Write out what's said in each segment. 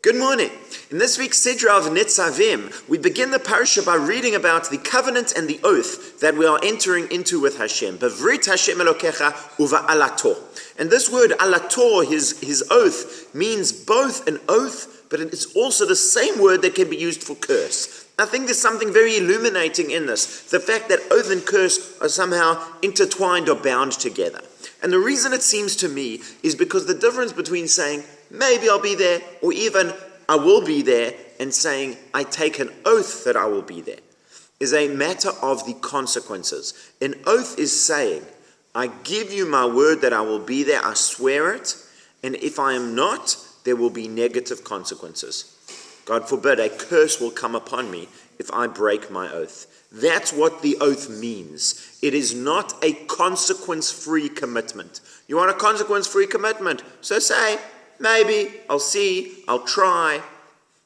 Good morning. In this week's Sidra of Nitzavim, we begin the parasha by reading about the covenant and the oath that we are entering into with Hashem. Bevrit Hashem Elokecha uva'alato. And this word alato, his oath, means both an oath, but it's also the same word that can be used for curse. I think there's something very illuminating in this. The fact that oath and curse are somehow intertwined or bound together. And the reason it seems to me is because the difference between saying, maybe I'll be there, or even I will be there, and saying, I take an oath that I will be there, is a matter of the consequences. An oath is saying, I give you my word that I will be there, I swear it, and if I am not, there will be negative consequences. God forbid, a curse will come upon me if I break my oath. That's what the oath means. It is not a consequence-free commitment. You want a consequence-free commitment? So say, maybe, I'll see, I'll try.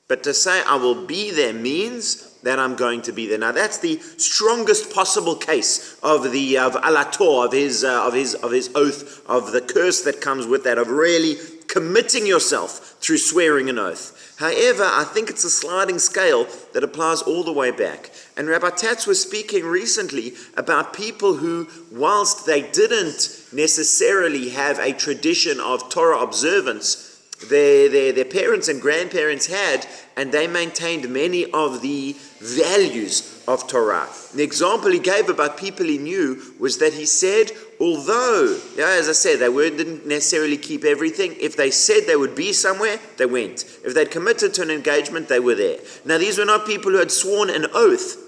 But to say I will be there means that I'm going to be there. Now that's the strongest possible case of alator, of his oath, of the curse that comes with that, of really committing yourself through swearing an oath. However, I think it's a sliding scale that applies all the way back. And Rabbi Tatz was speaking recently about people who, whilst they didn't necessarily have a tradition of Torah observance, their parents and grandparents had, and they maintained many of the values of Torah. The example he gave about people he knew was that he said, although, as I said, they didn't necessarily keep everything, if they said they would be somewhere, they went. If they'd committed to an engagement, they were there. Now, these were not people who had sworn an oath,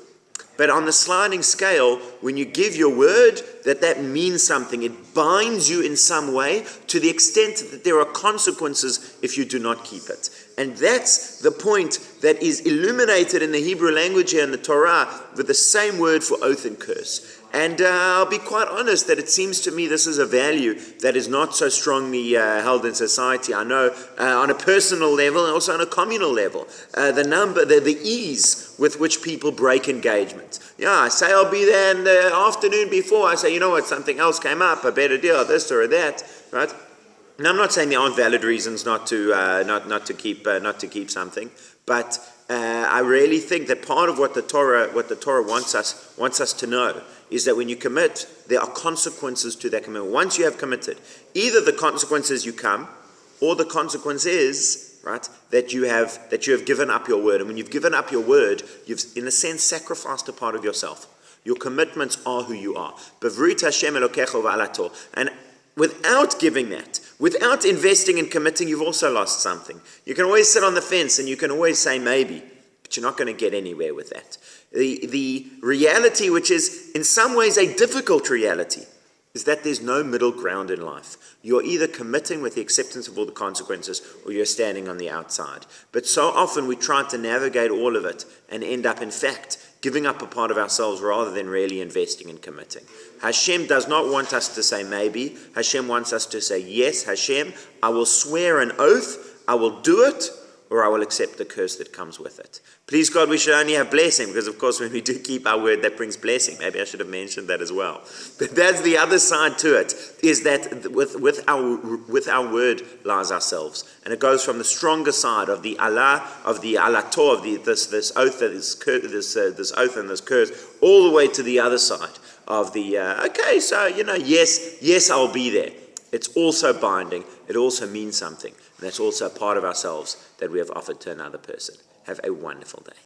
but on the sliding scale, when you give your word, that means something. It binds you in some way to the extent that there are consequences if you do not keep it. And that's the point that is illuminated in the Hebrew language here in the Torah with the same word for oath and curse. And I'll be quite honest that it seems to me this is a value that is not so strongly held in society. I know on a personal level and also on a communal level, the ease with which people break engagement. Yeah, I say I'll be there in the afternoon before. I say, you know what, something else came up, a better deal, this or that, right? And I'm not saying there aren't valid reasons not to keep something, but I really think that part of what the Torah wants us to know is that when you commit, there are consequences to that commitment. Once you have committed, either the consequences you come, or the consequence is, right, that you have given up your word. And when you've given up your word, you've in a sense sacrificed a part of yourself. Your commitments are who you are. Bevrit Hashem Elokecha uva'alato. And without giving that, without investing and committing, you've also lost something. You can always sit on the fence and you can always say maybe, but you're not going to get anywhere with that. The reality, which is in some ways a difficult reality, is that there's no middle ground in life. You're either committing with the acceptance of all the consequences or you're standing on the outside. But so often we try to navigate all of it and end up, in fact, giving up a part of ourselves rather than really investing and committing. Hashem does not want us to say maybe. Hashem wants us to say, yes, Hashem, I will swear an oath, I will do it, or I will accept the curse that comes with it. Please God, we should only have blessing, because of course when we do keep our word, that brings blessing. Maybe I should have mentioned that as well. But that's the other side to it, is that with our word lies ourselves. And it goes from the stronger side of the Allah, of the alator, of this oath, this oath and this curse, all the way to the other side of the, yes, I'll be there. It's also binding. It also means something. And that's also a part of ourselves that we have offered to another person. Have a wonderful day.